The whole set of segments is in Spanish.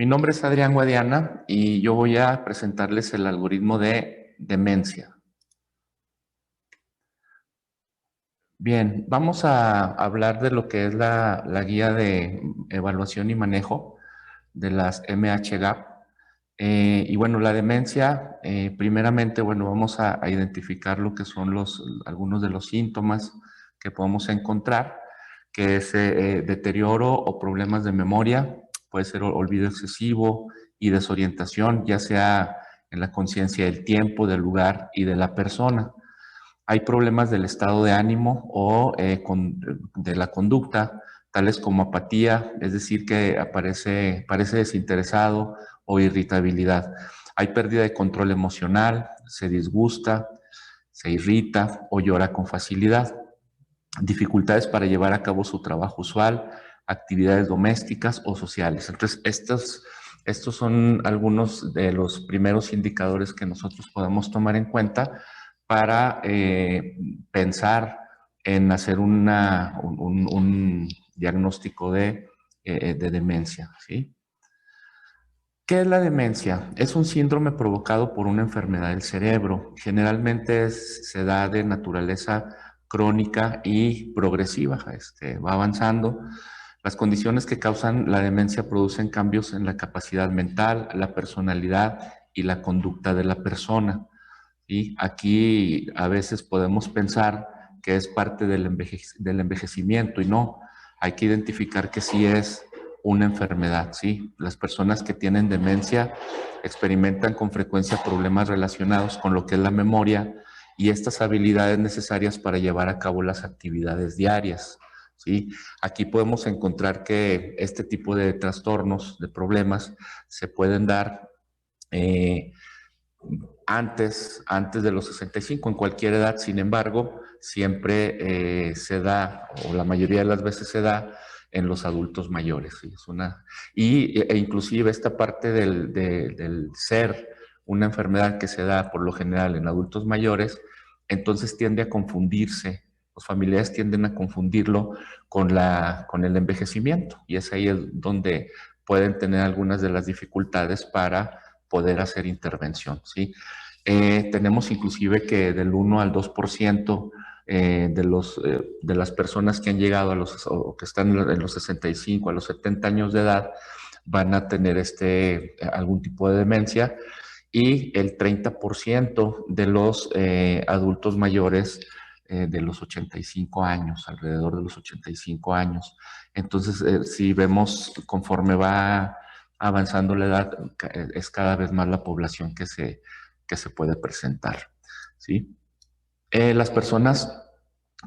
Mi nombre es Adrián Guadiana y yo voy a presentarles el algoritmo de demencia. Bien, vamos a hablar de lo que es la guía de evaluación y manejo de las MHGAP. Y bueno, la demencia, primeramente, bueno, vamos a identificar lo que son algunos de los síntomas que podemos encontrar, que es deterioro o problemas de memoria, puede ser olvido excesivo y desorientación, ya sea en la conciencia del tiempo, del lugar y de la persona. Hay problemas del estado de ánimo o de la conducta, tales como apatía, es decir, que parece desinteresado o irritabilidad. Hay pérdida de control emocional, se disgusta, se irrita o llora con facilidad. Dificultades para llevar a cabo su trabajo usual, actividades domésticas o sociales. Entonces, estos son algunos de los primeros indicadores que nosotros podemos tomar en cuenta para pensar en hacer un diagnóstico de demencia, ¿sí? ¿Qué es la demencia? Es un síndrome provocado por una enfermedad del cerebro. Generalmente se da de naturaleza crónica y progresiva. Va avanzando. Las condiciones que causan la demencia producen cambios en la capacidad mental, la personalidad y la conducta de la persona. Y aquí a veces podemos pensar que es parte del envejecimiento y no, hay que identificar que sí es una enfermedad, ¿sí? Las personas que tienen demencia experimentan con frecuencia problemas relacionados con lo que es la memoria y estas habilidades necesarias para llevar a cabo las actividades diarias, ¿sí? Aquí podemos encontrar que este tipo de trastornos, de problemas, se pueden dar antes de los 65, en cualquier edad. Sin embargo, siempre se da, o la mayoría de las veces se da, en los adultos mayores. ¿Sí? E inclusive esta parte del ser una enfermedad que se da por lo general en adultos mayores, entonces tiende a confundirse. Los familiares tienden a confundirlo con el envejecimiento y es ahí donde pueden tener algunas de las dificultades para poder hacer intervención, ¿sí? Tenemos inclusive que del 1 al 2% de las personas que han llegado o que están en los 65 a los 70 años de edad van a tener algún tipo de demencia y el 30% de los adultos mayores de los 85 años, alrededor de los 85 años. Entonces, si vemos conforme va avanzando la edad, es cada vez más la población que se puede presentar, ¿sí? Las personas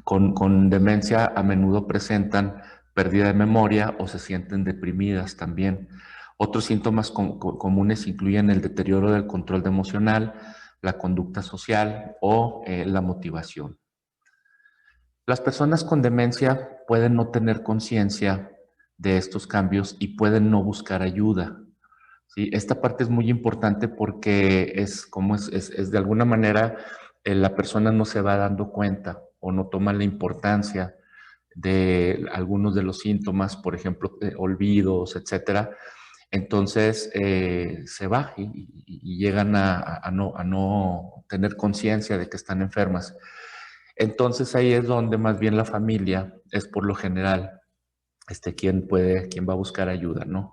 con demencia a menudo presentan pérdida de memoria o se sienten deprimidas también. Otros síntomas comunes incluyen el deterioro del control emocional, la conducta social o la motivación. Las personas con demencia pueden no tener conciencia de estos cambios y pueden no buscar ayuda. Sí, esta parte es muy importante porque es de alguna manera la persona no se va dando cuenta o no toma la importancia de algunos de los síntomas, por ejemplo, olvidos, etcétera. Entonces se va y llegan a no tener conciencia de que están enfermas. Entonces ahí es donde más bien la familia es por lo general quien va a buscar ayuda, ¿no?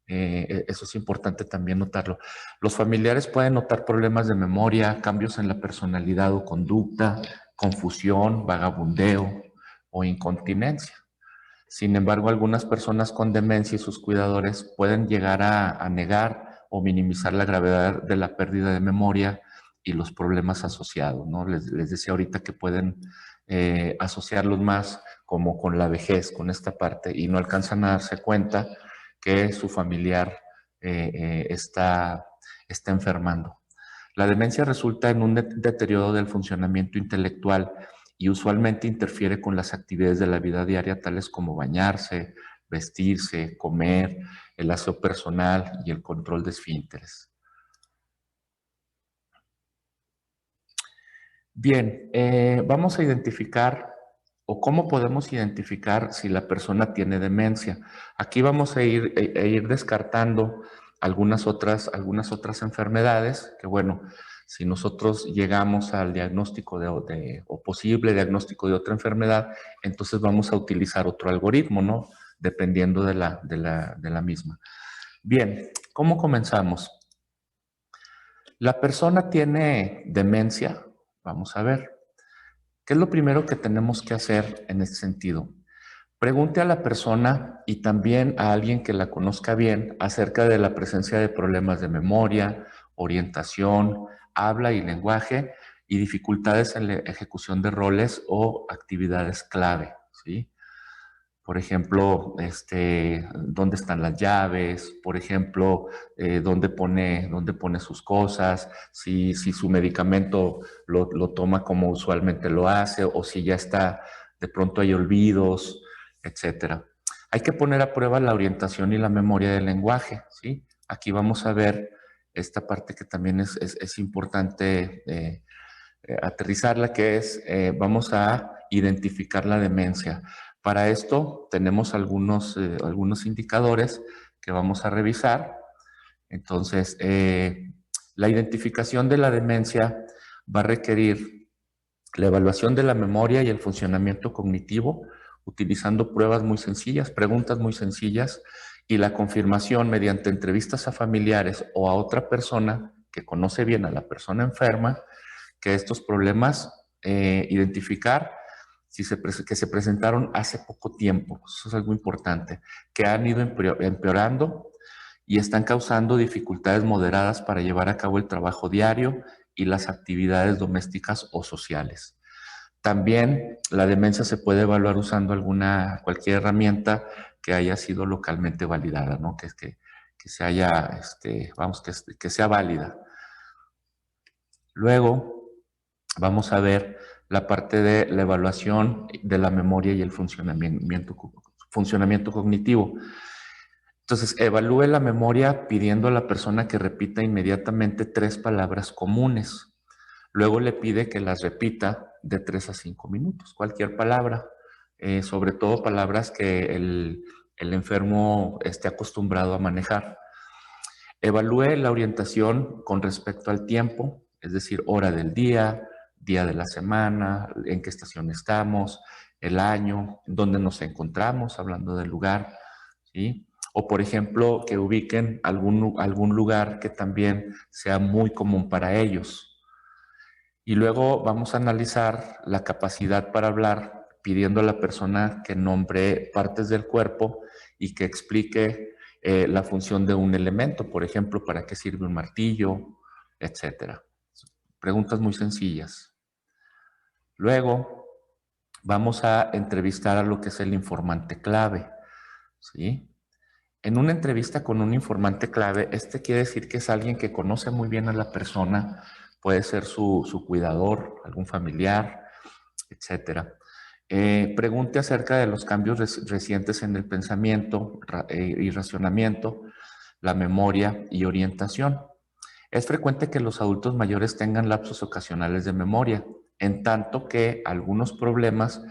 Eso es importante también notarlo. Los familiares pueden notar problemas de memoria, cambios en la personalidad o conducta, confusión, vagabundeo o incontinencia. Sin embargo, algunas personas con demencia y sus cuidadores pueden llegar a negar o minimizar la gravedad de la pérdida de memoria y los problemas asociados, ¿no? Les decía ahorita que pueden asociarlos más como con la vejez, con esta parte, y no alcanzan a darse cuenta que su familiar está enfermando. La demencia resulta en un deterioro del funcionamiento intelectual y usualmente interfiere con las actividades de la vida diaria, tales como bañarse, vestirse, comer, el aseo personal y el control de esfínteres. Bien, vamos a identificar o cómo podemos identificar si la persona tiene demencia. Aquí vamos a ir descartando algunas otras enfermedades que, bueno, si nosotros llegamos al diagnóstico o posible diagnóstico de otra enfermedad, entonces vamos a utilizar otro algoritmo, ¿no? Dependiendo de la misma. Bien, ¿cómo comenzamos? La persona tiene demencia. Vamos a ver. ¿Qué es lo primero que tenemos que hacer en este sentido? Pregunte a la persona y también a alguien que la conozca bien acerca de la presencia de problemas de memoria, orientación, habla y lenguaje y dificultades en la ejecución de roles o actividades clave, ¿sí? Por ejemplo, dónde están las llaves, por ejemplo, dónde pone sus cosas, si su medicamento lo toma como usualmente lo hace o si ya está, de pronto hay olvidos, etcétera. Hay que poner a prueba la orientación y la memoria del lenguaje, ¿sí? Aquí vamos a ver esta parte que también es importante aterrizarla, que es, vamos a identificar la demencia. Para esto tenemos algunos indicadores que vamos a revisar. Entonces, la identificación de la demencia va a requerir la evaluación de la memoria y el funcionamiento cognitivo, utilizando pruebas muy sencillas, preguntas muy sencillas, y la confirmación mediante entrevistas a familiares o a otra persona que conoce bien a la persona enferma, que estos problemas, identificar que se presentaron hace poco tiempo, eso es algo importante, que han ido empeorando y están causando dificultades moderadas para llevar a cabo el trabajo diario y las actividades domésticas o sociales. También la demencia se puede evaluar usando cualquier herramienta que haya sido localmente validada, ¿no? Que se haya, que sea válida. Luego, vamos a ver la parte de la evaluación de la memoria y el funcionamiento cognitivo. Entonces, evalúe la memoria pidiendo a la persona que repita inmediatamente 3 palabras comunes. Luego le pide que las repita de 3 a 5 minutos, cualquier palabra, sobre todo palabras que el enfermo esté acostumbrado a manejar. Evalúe la orientación con respecto al tiempo, es decir, hora del día, día de la semana, en qué estación estamos, el año, dónde nos encontramos, hablando del lugar, ¿sí? O, por ejemplo, que ubiquen algún lugar que también sea muy común para ellos. Y luego vamos a analizar la capacidad para hablar, pidiendo a la persona que nombre partes del cuerpo y que explique la función de un elemento, por ejemplo, para qué sirve un martillo, etcétera. Preguntas muy sencillas. Luego vamos a entrevistar a lo que es el informante clave, ¿sí? En una entrevista con un informante clave, quiere decir que es alguien que conoce muy bien a la persona, puede ser su cuidador, algún familiar, etcétera. Pregunte acerca de los cambios recientes en el pensamiento y racionamiento, la memoria y orientación. Es frecuente que los adultos mayores tengan lapsos ocasionales de memoria, en tanto que algunos problemas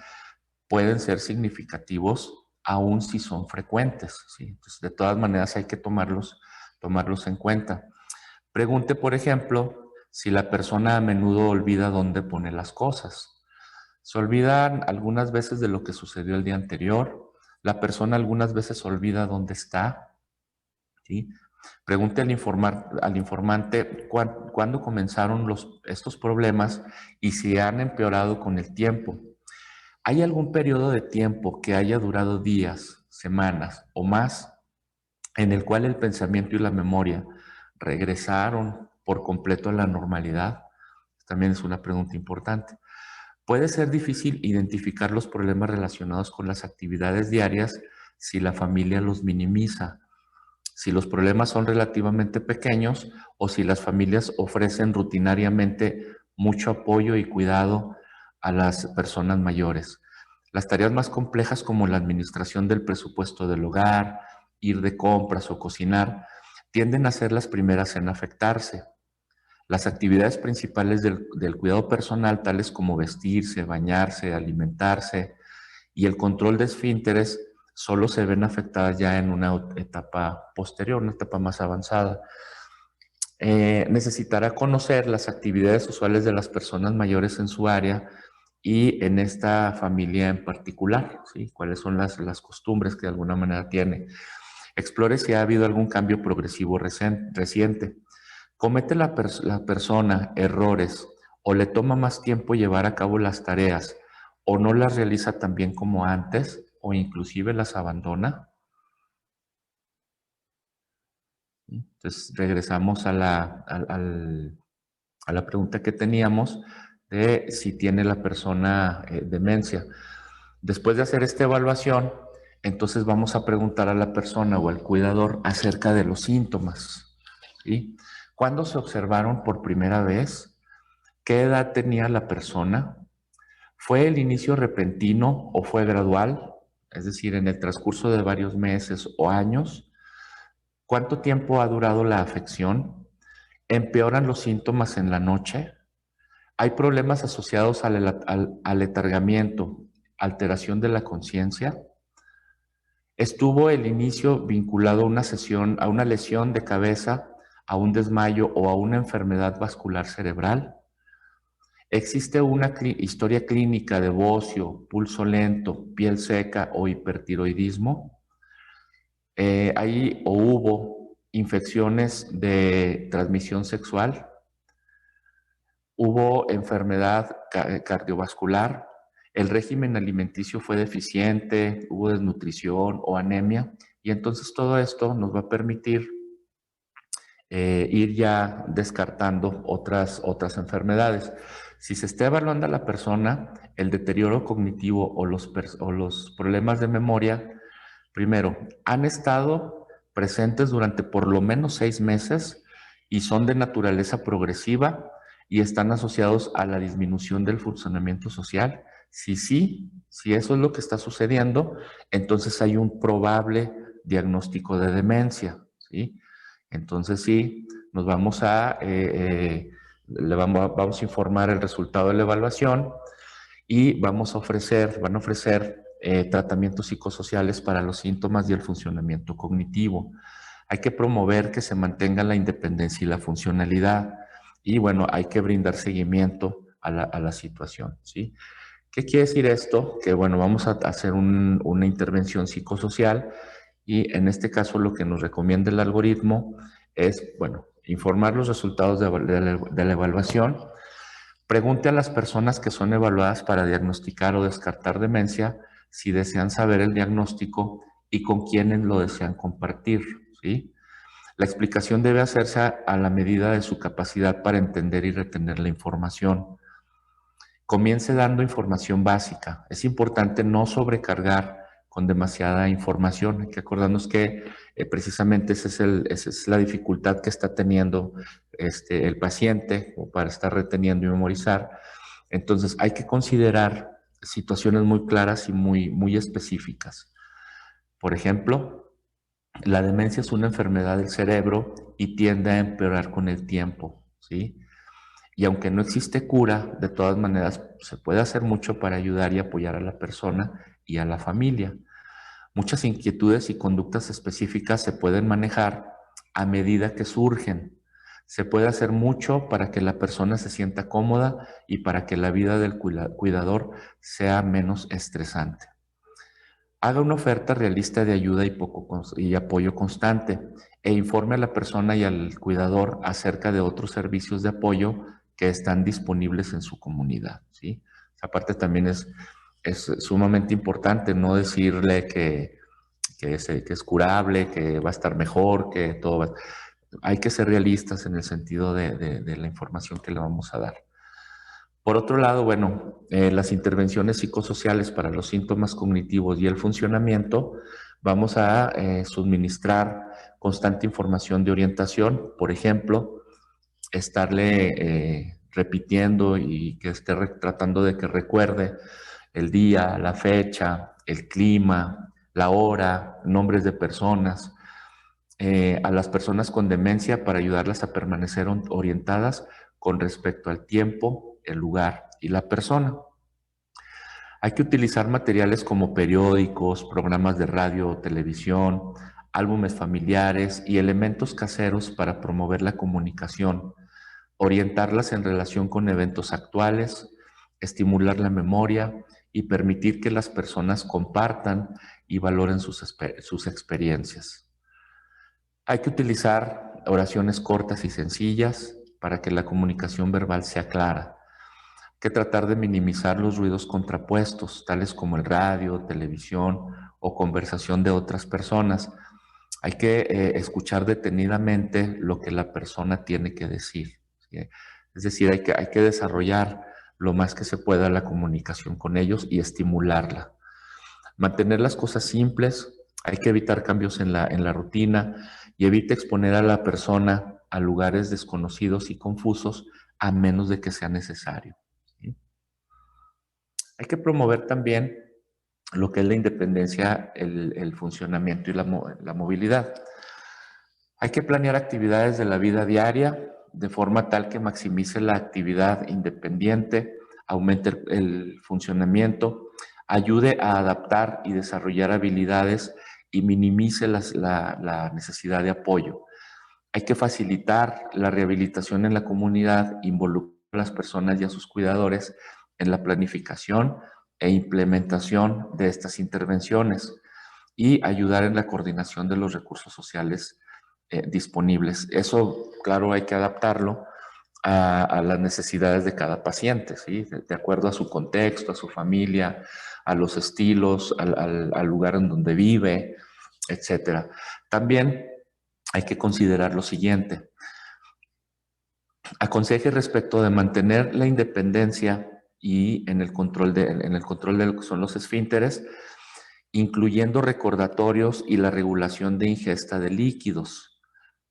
pueden ser significativos aun si son frecuentes, ¿sí? Entonces, de todas maneras hay que tomarlos en cuenta. Pregunte, por ejemplo, si la persona a menudo olvida dónde pone las cosas. Se olvidan algunas veces de lo que sucedió el día anterior. La persona algunas veces olvida dónde está, ¿sí? Pregunte al informante cuándo comenzaron estos problemas y si han empeorado con el tiempo. ¿Hay algún periodo de tiempo que haya durado días, semanas o más en el cual el pensamiento y la memoria regresaron por completo a la normalidad? También es una pregunta importante. Puede ser difícil identificar los problemas relacionados con las actividades diarias si la familia los minimiza, si los problemas son relativamente pequeños o si las familias ofrecen rutinariamente mucho apoyo y cuidado a las personas mayores. Las tareas más complejas como la administración del presupuesto del hogar, ir de compras o cocinar, tienden a ser las primeras en afectarse. Las actividades principales del cuidado personal, tales como vestirse, bañarse, alimentarse y el control de esfínteres, solo se ven afectadas ya en una etapa posterior, una etapa más avanzada. Necesitará conocer las actividades usuales de las personas mayores en su área y en esta familia en particular, ¿sí? Cuáles son las costumbres que de alguna manera tiene. Explore si ha habido algún cambio progresivo reciente. ¿Comete la persona errores o le toma más tiempo llevar a cabo las tareas o no las realiza tan bien como antes o inclusive las abandona? Entonces regresamos a la pregunta que teníamos de si tiene la persona demencia. Después de hacer esta evaluación, entonces vamos a preguntar a la persona o al cuidador acerca de los síntomas, ¿sí? ¿Cuándo se observaron por primera vez? ¿Qué edad tenía la persona? ¿Fue el inicio repentino o fue gradual? Es decir, en el transcurso de varios meses o años. ¿Cuánto tiempo ha durado la afección? ¿Empeoran los síntomas en la noche? ¿Hay problemas asociados al letargamiento, alteración de la conciencia? ¿Estuvo el inicio vinculado a a una lesión de cabeza, a un desmayo o a una enfermedad vascular cerebral? ¿Existe una historia clínica de bocio, pulso lento, piel seca o hipertiroidismo? ¿Hay o hubo infecciones de transmisión sexual? ¿Hubo enfermedad cardiovascular? ¿El régimen alimenticio fue deficiente? ¿Hubo desnutrición o anemia? Y entonces todo esto nos va a permitir ir ya descartando otras enfermedades. Si se está evaluando a la persona, el deterioro cognitivo o los problemas de memoria, primero, han estado presentes durante por lo menos 6 meses y son de naturaleza progresiva y están asociados a la disminución del funcionamiento social. Si sí, si eso es lo que está sucediendo, entonces hay un probable diagnóstico de demencia, ¿sí? Entonces sí, nos vamos vamos a informar el resultado de la evaluación y van a ofrecer tratamientos psicosociales para los síntomas y el funcionamiento cognitivo. Hay que promover que se mantenga la independencia y la funcionalidad y bueno, hay que brindar seguimiento a la situación, ¿sí? ¿Qué quiere decir esto? Que bueno, vamos a hacer una intervención psicosocial y en este caso lo que nos recomienda el algoritmo es, bueno, informar los resultados de la evaluación. Pregunte a las personas que son evaluadas para diagnosticar o descartar demencia si desean saber el diagnóstico y con quiénes lo desean compartir, ¿sí? La explicación debe hacerse a la medida de su capacidad para entender y retener la información. Comience dando información básica. Es importante no sobrecargar con demasiada información. Hay que acordarnos que precisamente esa es la dificultad que está teniendo el paciente para estar reteniendo y memorizar. Entonces hay que considerar situaciones muy claras y muy específicas. Por ejemplo, la demencia es una enfermedad del cerebro y tiende a empeorar con el tiempo, ¿sí? Y aunque no existe cura, de todas maneras se puede hacer mucho para ayudar y apoyar a la persona y a la familia. Muchas inquietudes y conductas específicas se pueden manejar a medida que surgen. Se puede hacer mucho para que la persona se sienta cómoda y para que la vida del cuidador sea menos estresante. Haga una oferta realista de ayuda y apoyo constante e informe a la persona y al cuidador acerca de otros servicios de apoyo que están disponibles en su comunidad, ¿sí? Esa parte también es sumamente importante, no decirle que es curable, que va a estar mejor, que todo va. Hay que ser realistas en el sentido de la información que le vamos a dar. Por otro lado, bueno, las intervenciones psicosociales para los síntomas cognitivos y el funcionamiento, vamos a suministrar constante información de orientación, por ejemplo, estarle repitiendo y que esté tratando de que recuerde el día, la fecha, el clima, la hora, nombres de personas, a las personas con demencia para ayudarlas a permanecer orientadas con respecto al tiempo, el lugar y la persona. Hay que utilizar materiales como periódicos, programas de radio o televisión, álbumes familiares y elementos caseros para promover la comunicación, orientarlas en relación con eventos actuales, estimular la memoria y permitir que las personas compartan y valoren sus experiencias. Hay que utilizar oraciones cortas y sencillas para que la comunicación verbal sea clara. Hay que tratar de minimizar los ruidos contrapuestos, tales como el radio, televisión o conversación de otras personas. Hay que escuchar detenidamente lo que la persona tiene que decir, ¿sí? Es decir, hay que desarrollar lo más que se pueda la comunicación con ellos y estimularla. Mantener las cosas simples, hay que evitar cambios en la rutina y evita exponer a la persona a lugares desconocidos y confusos a menos de que sea necesario, ¿sí? Hay que promover también lo que es la independencia, el funcionamiento y la movilidad. Hay que planear actividades de la vida diaria de forma tal que maximice la actividad independiente, aumente el funcionamiento, ayude a adaptar y desarrollar habilidades y minimice la necesidad de apoyo. Hay que facilitar la rehabilitación en la comunidad, involucrar a las personas y a sus cuidadores en la planificación e implementación de estas intervenciones y ayudar en la coordinación de los recursos sociales disponibles. Eso, claro, hay que adaptarlo a las necesidades de cada paciente, ¿sí? De acuerdo a su contexto, a su familia, a los estilos, al lugar en donde vive, etcétera. También hay que considerar lo siguiente. Aconseje respecto de mantener la independencia y en el control de lo que son los esfínteres, incluyendo recordatorios y la regulación de ingesta de líquidos.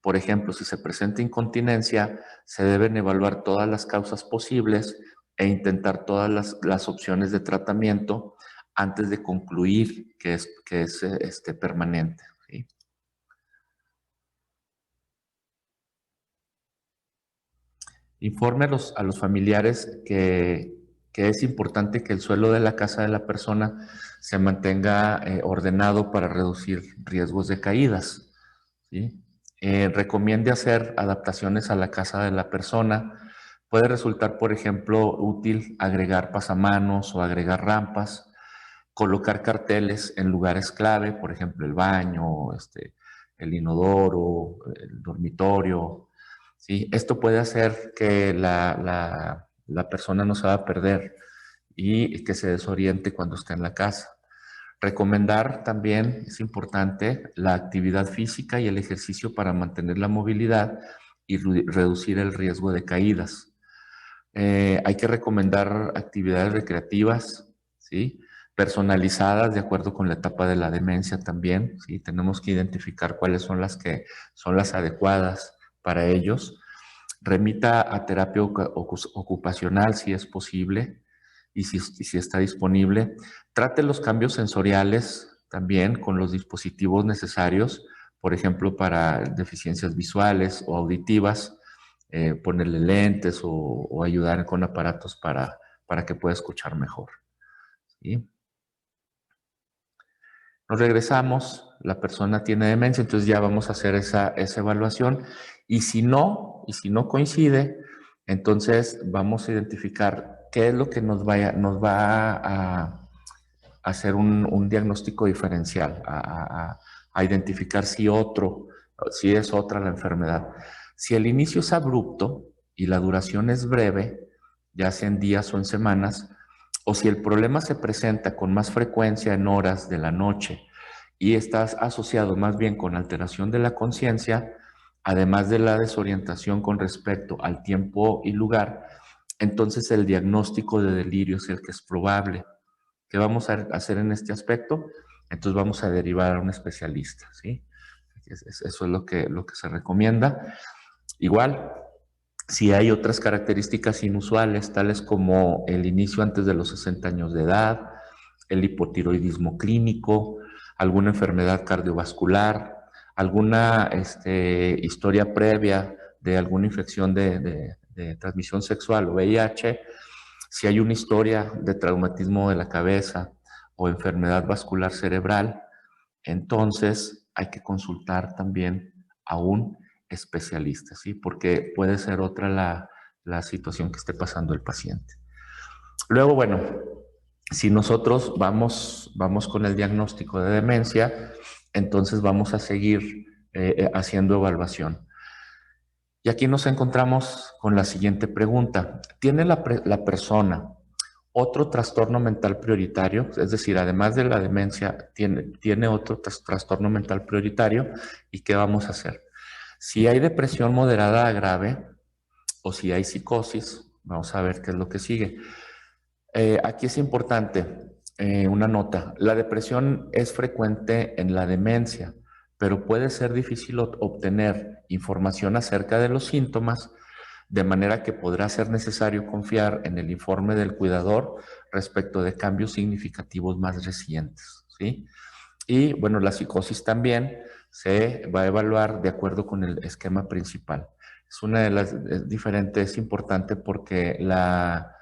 Por ejemplo, si se presenta incontinencia, se deben evaluar todas las causas posibles e intentar todas las opciones de tratamiento antes de concluir que es permanente, ¿sí? Informe a los familiares que es importante que el suelo de la casa de la persona se mantenga ordenado para reducir riesgos de caídas, ¿sí? Recomiende hacer adaptaciones a la casa de la persona. Puede resultar, por ejemplo, útil agregar pasamanos o agregar rampas, colocar carteles en lugares clave, por ejemplo, el baño, el inodoro, el dormitorio, ¿sí? Esto puede hacer que la persona no se va a perder y que se desoriente cuando esté en la casa. Recomendar también, es importante, la actividad física y el ejercicio para mantener la movilidad y reducir el riesgo de caídas. Hay que recomendar actividades recreativas, ¿sí? Personalizadas de acuerdo con la etapa de la demencia también, ¿sí? Tenemos que identificar cuáles son las que son las adecuadas para ellos. Remita a terapia ocupacional si es posible y si está disponible. Trate los cambios sensoriales también con los dispositivos necesarios, por ejemplo, para deficiencias visuales o auditivas, ponerle lentes o ayudar con aparatos para que pueda escuchar mejor, ¿sí? Nos regresamos, la persona tiene demencia, entonces ya vamos a hacer esa evaluación y si no coincide, entonces vamos a identificar qué es lo que nos va a hacer un diagnóstico diferencial, a identificar si es otra la enfermedad. Si el inicio es abrupto y la duración es breve, ya sea en días o en semanas, o si el problema se presenta con más frecuencia en horas de la noche y está asociado más bien con alteración de la conciencia, además de la desorientación con respecto al tiempo y lugar, entonces el diagnóstico de delirio es el que es probable. ¿Qué vamos a hacer en este aspecto? Entonces vamos a derivar a un especialista, ¿sí? Eso es lo que se recomienda. Igual, si hay otras características inusuales, tales como el inicio antes de los 60 años de edad, el hipotiroidismo clínico, alguna enfermedad cardiovascular, alguna historia previa de alguna infección de transmisión sexual o VIH, Si hay una historia de traumatismo de la cabeza o enfermedad vascular cerebral, entonces hay que consultar también a un especialista, ¿sí? Porque puede ser otra la situación que esté pasando el paciente. Luego, bueno, si nosotros vamos con el diagnóstico de demencia, entonces vamos a seguir haciendo evaluación. Y aquí nos encontramos con la siguiente pregunta. ¿Tiene la persona otro trastorno mental prioritario? Es decir, además de la demencia, tiene otro trastorno mental prioritario. ¿Y qué vamos a hacer? Si hay depresión moderada a grave o si hay psicosis, vamos a ver qué es lo que sigue. Aquí es importante una nota. La depresión es frecuente en la demencia, pero puede ser difícil obtener información acerca de los síntomas, de manera que podrá ser necesario confiar en el informe del cuidador respecto de cambios significativos más recientes, ¿sí? Y bueno, la psicosis también se va a evaluar de acuerdo con el esquema principal. Es una de las diferentes, es importante porque la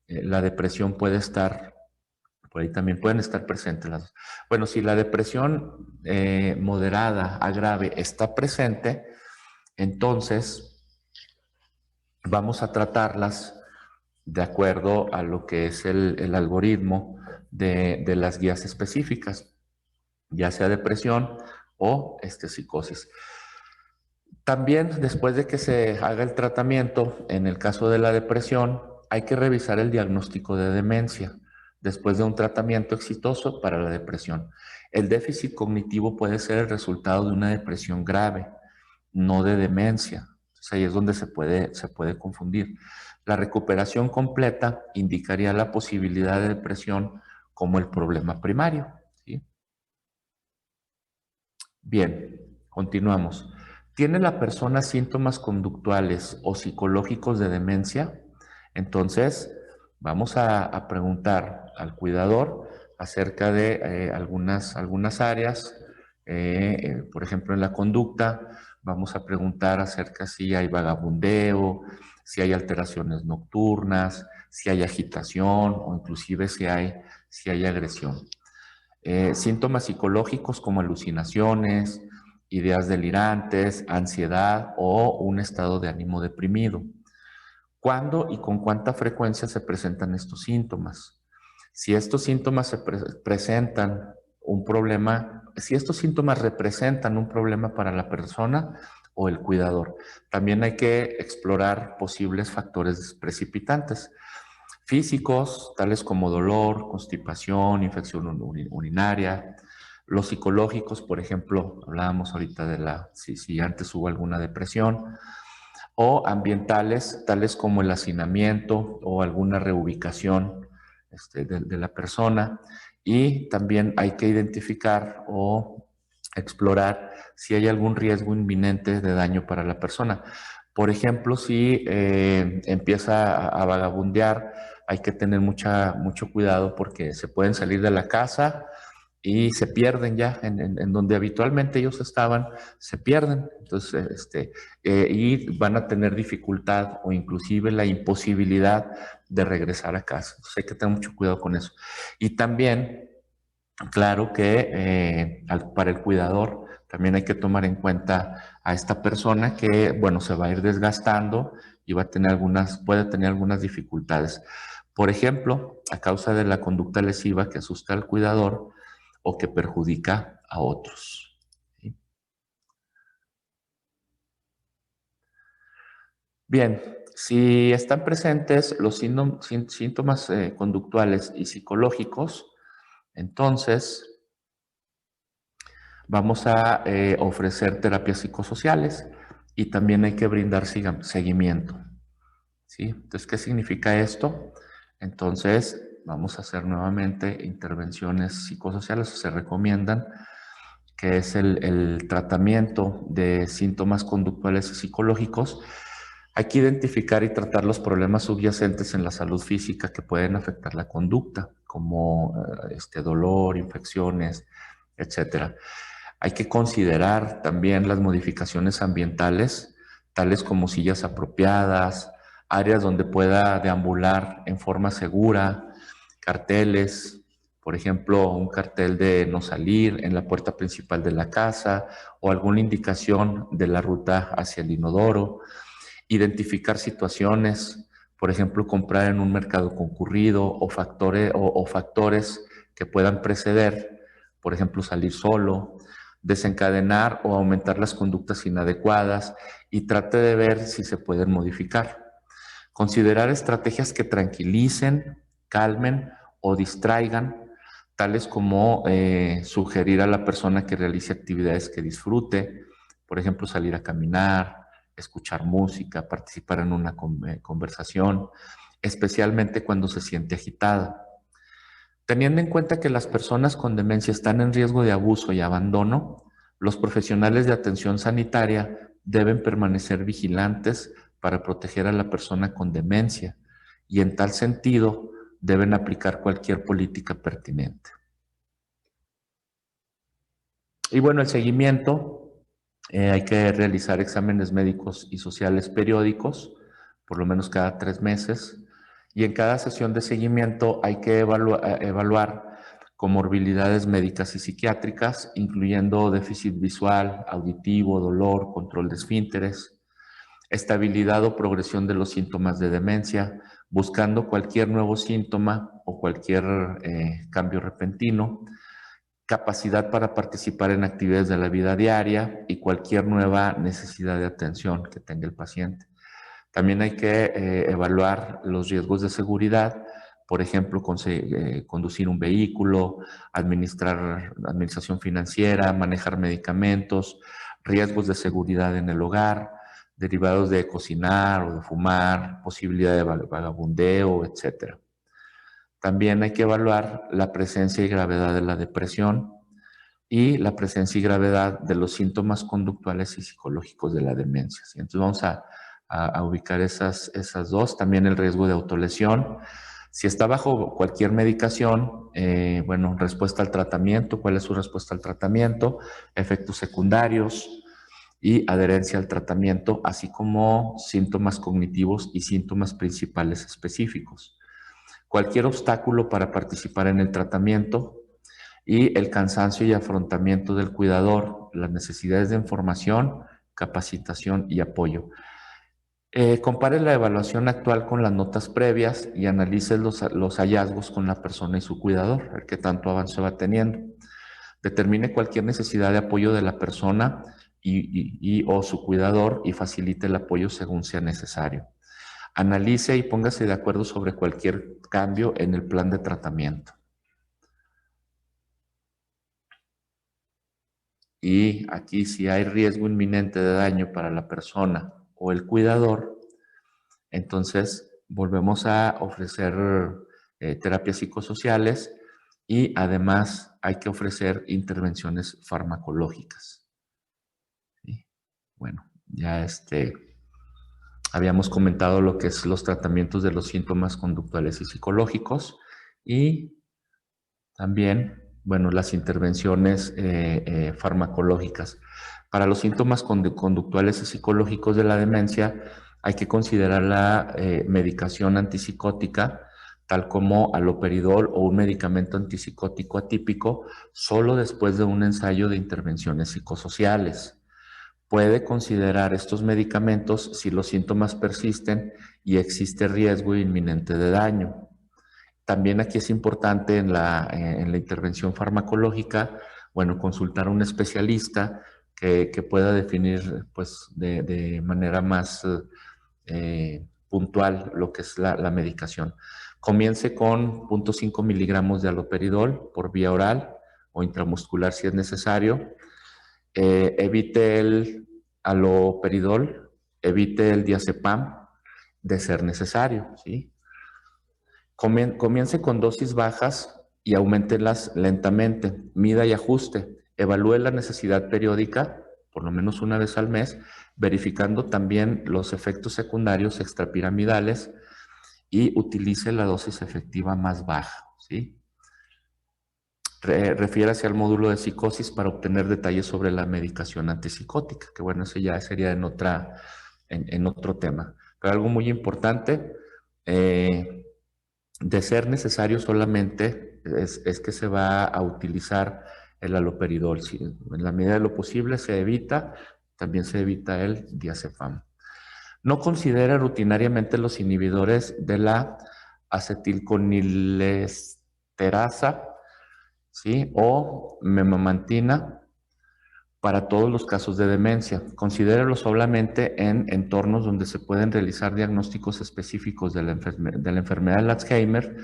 depresión puede estar, por ahí también pueden estar presentes las dos. Bueno, si la depresión moderada a grave está presente, entonces vamos a tratarlas de acuerdo a lo que es el algoritmo de las guías específicas, ya sea depresión o psicosis. También después de que se haga el tratamiento, en el caso de la depresión, hay que revisar el diagnóstico de demencia después de un tratamiento exitoso para la depresión. El déficit cognitivo puede ser el resultado de una depresión grave, no de demencia. Entonces ahí es donde se puede confundir. La recuperación completa indicaría la posibilidad de depresión como el problema primario, ¿sí? Bien, continuamos. ¿Tiene la persona síntomas conductuales o psicológicos de demencia? Entonces, vamos a preguntar al cuidador acerca de algunas áreas. Por ejemplo, en la conducta, vamos a preguntar acerca si hay vagabundeo, si hay alteraciones nocturnas, si hay agitación o inclusive si hay agresión. Síntomas psicológicos como alucinaciones, ideas delirantes, ansiedad o un estado de ánimo deprimido. ¿Cuándo y con cuánta frecuencia se presentan estos síntomas? Si estos síntomas presentan un problema, si estos síntomas representan un problema para la persona o el cuidador. También hay que explorar posibles factores precipitantes físicos, tales como dolor, constipación, infección urinaria. Los psicológicos, por ejemplo, hablábamos ahorita si antes hubo alguna depresión, o ambientales, tales como el hacinamiento o alguna reubicación de la persona. Y también hay que identificar o explorar si hay algún riesgo inminente de daño para la persona. Por ejemplo, si empieza a vagabundear, hay que tener mucho cuidado porque se pueden salir de la casa y se pierden ya en donde habitualmente ellos estaban, se pierden. Entonces, y van a tener dificultad o inclusive la imposibilidad de regresar a casa. Entonces hay que tener mucho cuidado con eso. Y también, claro que para el cuidador también hay que tomar en cuenta a esta persona que, bueno, se va a ir desgastando y puede tener algunas dificultades. Por ejemplo, a causa de la conducta lesiva que asusta al cuidador o que perjudica a otros. ¿Sí? Bien, si están presentes los síntomas conductuales y psicológicos, entonces vamos a ofrecer terapias psicosociales y también hay que brindar seguimiento. ¿Sí? Entonces, ¿qué significa esto? Entonces, vamos a hacer nuevamente intervenciones psicosociales, se recomiendan, que es el tratamiento de síntomas conductuales y psicológicos. Hay que identificar y tratar los problemas subyacentes en la salud física que pueden afectar la conducta, como dolor, infecciones, etcétera. Hay que considerar también las modificaciones ambientales, tales como sillas apropiadas, áreas donde pueda deambular en forma segura, carteles, por ejemplo, un cartel de no salir en la puerta principal de la casa o alguna indicación de la ruta hacia el inodoro, identificar situaciones, por ejemplo, comprar en un mercado concurrido o factores que puedan preceder, por ejemplo, salir solo, desencadenar o aumentar las conductas inadecuadas y trate de ver si se pueden modificar. Considerar estrategias que tranquilicen, calmen o distraigan, tales como sugerir a la persona que realice actividades que disfrute, por ejemplo, salir a caminar, escuchar música, participar en una conversación, especialmente cuando se siente agitada. Teniendo en cuenta que las personas con demencia están en riesgo de abuso y abandono, los profesionales de atención sanitaria deben permanecer vigilantes para proteger a la persona con demencia y en tal sentido deben aplicar cualquier política pertinente. Y bueno, el seguimiento, hay que realizar exámenes médicos y sociales periódicos, por lo menos cada 3 meses, y en cada sesión de seguimiento hay que evaluar comorbilidades médicas y psiquiátricas, incluyendo déficit visual, auditivo, dolor, control de esfínteres, estabilidad o progresión de los síntomas de demencia, buscando cualquier nuevo síntoma o cualquier cambio repentino, capacidad para participar en actividades de la vida diaria y cualquier nueva necesidad de atención que tenga el paciente. También hay que evaluar los riesgos de seguridad, por ejemplo, conducir un vehículo, administración financiera, manejar medicamentos, riesgos de seguridad en el hogar, derivados de cocinar o de fumar, posibilidad de vagabundeo, etc. También hay que evaluar la presencia y gravedad de la depresión y la presencia y gravedad de los síntomas conductuales y psicológicos de la demencia. ¿Sí? Entonces vamos a ubicar esas dos. También el riesgo de autolesión. Si está bajo cualquier medicación, bueno, respuesta al tratamiento, cuál es su respuesta al tratamiento, efectos secundarios y adherencia al tratamiento, así como síntomas cognitivos y síntomas principales específicos. Cualquier obstáculo para participar en el tratamiento y el cansancio y afrontamiento del cuidador, las necesidades de información, capacitación y apoyo. Compare la evaluación actual con las notas previas y analice los hallazgos con la persona y su cuidador, el que tanto avance va teniendo. Determine cualquier necesidad de apoyo de la persona o su cuidador y facilite el apoyo según sea necesario. Analice y póngase de acuerdo sobre cualquier cambio en el plan de tratamiento. Y aquí, si hay riesgo inminente de daño para la persona o el cuidador, entonces volvemos a ofrecer terapias psicosociales y además hay que ofrecer intervenciones farmacológicas. ¿Sí? Bueno, ya habíamos comentado lo que es los tratamientos de los síntomas conductuales y psicológicos y también, bueno, las intervenciones farmacológicas. Para los síntomas conductuales y psicológicos de la demencia hay que considerar la medicación antipsicótica, tal como aloperidol o un medicamento antipsicótico atípico, solo después de un ensayo de intervenciones psicosociales. Puede considerar estos medicamentos si los síntomas persisten y existe riesgo inminente de daño. También aquí es importante en la intervención farmacológica, bueno, consultar a un especialista que pueda definir pues, de manera más puntual lo que es la medicación. Comience con 0.5 miligramos de aloperidol por vía oral o intramuscular si es necesario. Evite el aloperidol, evite el diazepam de ser necesario, ¿sí? Comience con dosis bajas y auméntelas lentamente. Mida y ajuste. Evalúe la necesidad periódica, por lo menos una vez al mes, verificando también los efectos secundarios extrapiramidales y utilice la dosis efectiva más baja, ¿sí? Refiérase al módulo de psicosis para obtener detalles sobre la medicación antipsicótica, que bueno, eso ya sería en otro tema. Pero algo muy importante, de ser necesario solamente, es que se va a utilizar el haloperidol. Si en la medida de lo posible se evita, también se evita el diazepam. No considera rutinariamente los inhibidores de la acetilconilesterasa, ¿sí? O memantina para todos los casos de demencia. Considéralo solamente en entornos donde se pueden realizar diagnósticos específicos de la enfermedad de Alzheimer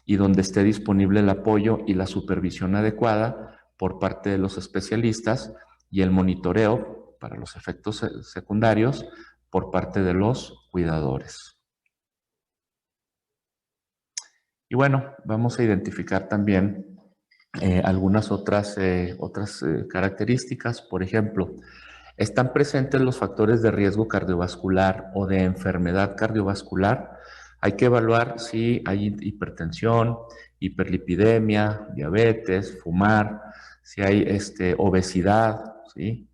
y donde esté disponible el apoyo y la supervisión adecuada por parte de los especialistas y el monitoreo para los efectos secundarios por parte de los cuidadores. Y bueno, vamos a identificar también algunas otras características. Por ejemplo, están presentes los factores de riesgo cardiovascular o de enfermedad cardiovascular. Hay que evaluar si hay hipertensión, hiperlipidemia, diabetes, fumar, si hay obesidad, ¿sí?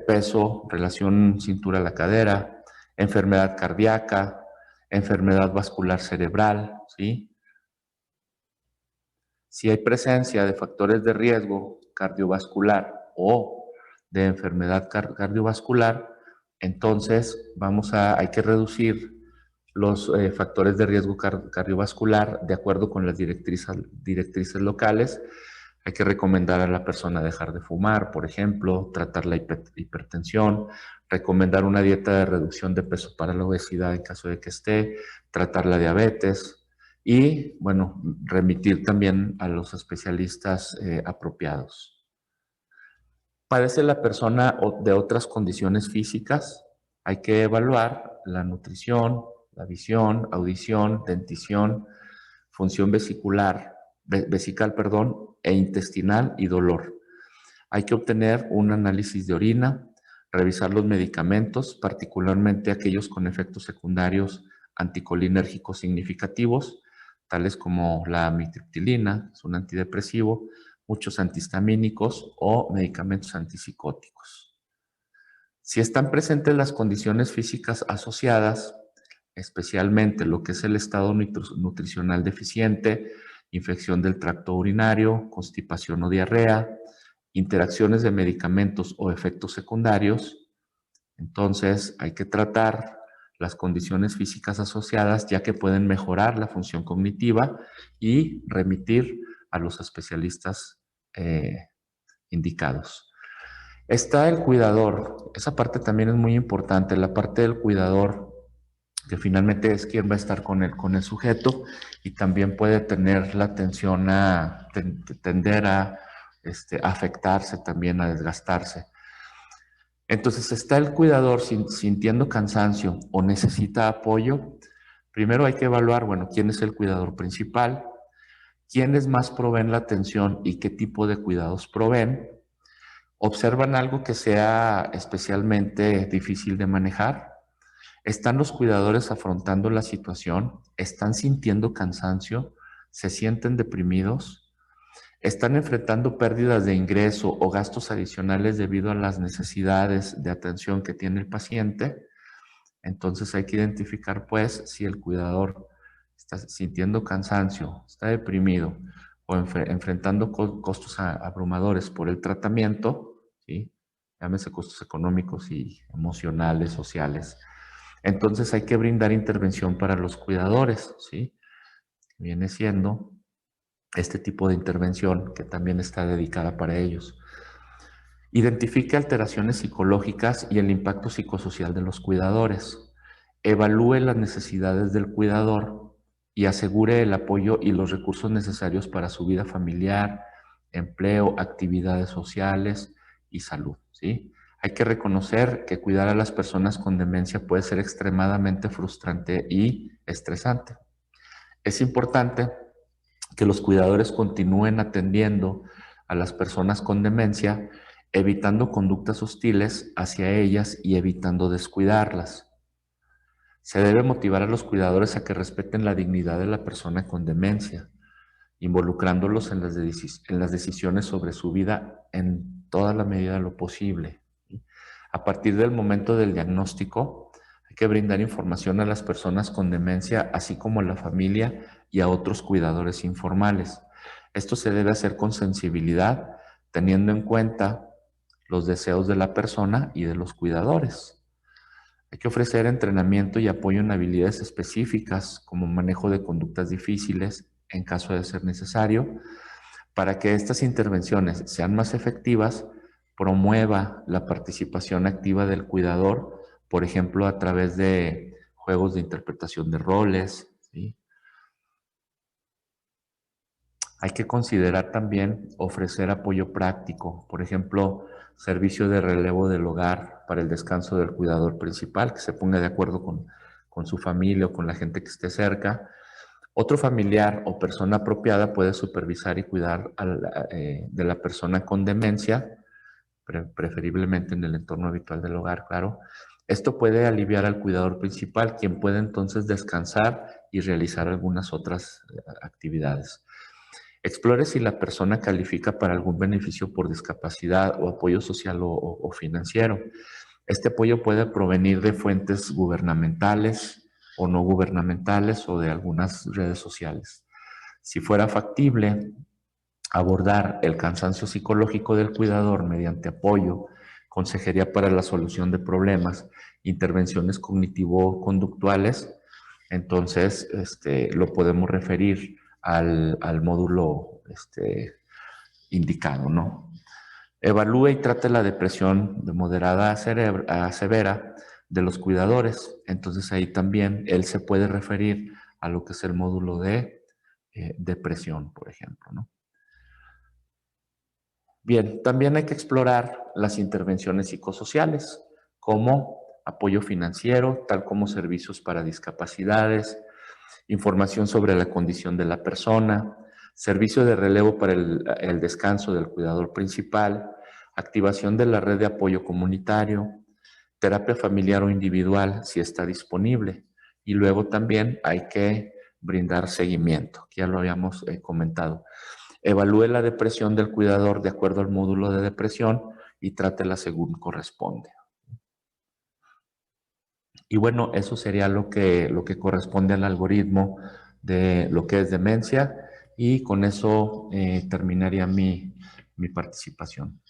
Peso, relación cintura a la cadera, enfermedad cardíaca, enfermedad vascular cerebral, ¿sí? Si hay presencia de factores de riesgo cardiovascular o de enfermedad cardiovascular, entonces hay que reducir los factores de riesgo cardiovascular de acuerdo con las directrices locales. Hay que recomendar a la persona dejar de fumar, por ejemplo, tratar la hipertensión, recomendar una dieta de reducción de peso para la obesidad en caso de que esté, tratar la diabetes, y, bueno, remitir también a los especialistas apropiados. ¿Padece la persona de otras condiciones físicas? Hay que evaluar la nutrición, la visión, audición, dentición, función vesical, e intestinal y dolor. Hay que obtener un análisis de orina, revisar los medicamentos, particularmente aquellos con efectos secundarios anticolinérgicos significativos, tales como la amitriptilina, es un antidepresivo, muchos antihistamínicos o medicamentos antipsicóticos. Si están presentes las condiciones físicas asociadas, especialmente lo que es el estado nutricional deficiente, infección del tracto urinario, constipación o diarrea, interacciones de medicamentos o efectos secundarios, entonces hay que tratar las condiciones físicas asociadas, ya que pueden mejorar la función cognitiva y remitir a los especialistas indicados. Está el cuidador. Esa parte también es muy importante, la parte del cuidador, que finalmente es quien va a estar con el sujeto y también puede tener la tensión a tender a afectarse también, a desgastarse. Entonces, está el cuidador sintiendo cansancio o necesita apoyo. Primero hay que evaluar, bueno, quién es el cuidador principal, quiénes más proveen la atención y qué tipo de cuidados proveen. ¿Observan algo que sea especialmente difícil de manejar? ¿Están los cuidadores afrontando la situación? ¿Están sintiendo cansancio? ¿Se sienten deprimidos? ¿Están enfrentando pérdidas de ingreso o gastos adicionales debido a las necesidades de atención que tiene el paciente? Entonces hay que identificar, pues, si el cuidador está sintiendo cansancio, está deprimido o enfrentando costos abrumadores por el tratamiento, ¿sí? Llámese costos económicos y emocionales, sociales. Entonces hay que brindar intervención para los cuidadores, ¿sí? Viene siendo este tipo de intervención que también está dedicada para ellos. Identifique alteraciones psicológicas y el impacto psicosocial de los cuidadores. Evalúe las necesidades del cuidador y asegure el apoyo y los recursos necesarios para su vida familiar, empleo, actividades sociales y salud, ¿sí? Hay que reconocer que cuidar a las personas con demencia puede ser extremadamente frustrante y estresante. Es importante que los cuidadores continúen atendiendo a las personas con demencia, evitando conductas hostiles hacia ellas y evitando descuidarlas. Se debe motivar a los cuidadores a que respeten la dignidad de la persona con demencia, involucrándolos en las decisiones sobre su vida en toda la medida de lo posible. A partir del momento del diagnóstico, hay que brindar información a las personas con demencia, así como a la familia y a otros cuidadores informales. Esto se debe hacer con sensibilidad, teniendo en cuenta los deseos de la persona y de los cuidadores. Hay que ofrecer entrenamiento y apoyo en habilidades específicas, como manejo de conductas difíciles, en caso de ser necesario, para que estas intervenciones sean más efectivas. Promueva la participación activa del cuidador, por ejemplo, a través de juegos de interpretación de roles, ¿sí? Hay que considerar también ofrecer apoyo práctico, por ejemplo, servicio de relevo del hogar para el descanso del cuidador principal, que se ponga de acuerdo con su familia o con la gente que esté cerca. Otro familiar o persona apropiada puede supervisar y cuidar de la persona con demencia, preferiblemente en el entorno habitual del hogar, claro. Esto puede aliviar al cuidador principal, quien puede entonces descansar y realizar algunas otras actividades. Explore si la persona califica para algún beneficio por discapacidad o apoyo social o financiero. Este apoyo puede provenir de fuentes gubernamentales o no gubernamentales o de algunas redes sociales. Si fuera factible, abordar el cansancio psicológico del cuidador mediante apoyo, consejería para la solución de problemas, intervenciones cognitivo-conductuales, entonces lo podemos referir al módulo indicado, ¿no? Evalúe y trate la depresión de moderada a severa de los cuidadores. Entonces ahí también él se puede referir a lo que es el módulo de depresión, por ejemplo, ¿no? Bien, también hay que explorar las intervenciones psicosociales, como apoyo financiero, tal como servicios para discapacidades, información sobre la condición de la persona, servicio de relevo para el descanso del cuidador principal, activación de la red de apoyo comunitario, terapia familiar o individual si está disponible. Y luego también hay que brindar seguimiento, que ya lo habíamos comentado. Evalúe la depresión del cuidador de acuerdo al módulo de depresión y trátela según corresponde. Y bueno, eso sería lo que corresponde al algoritmo de lo que es demencia, y con eso terminaría mi participación.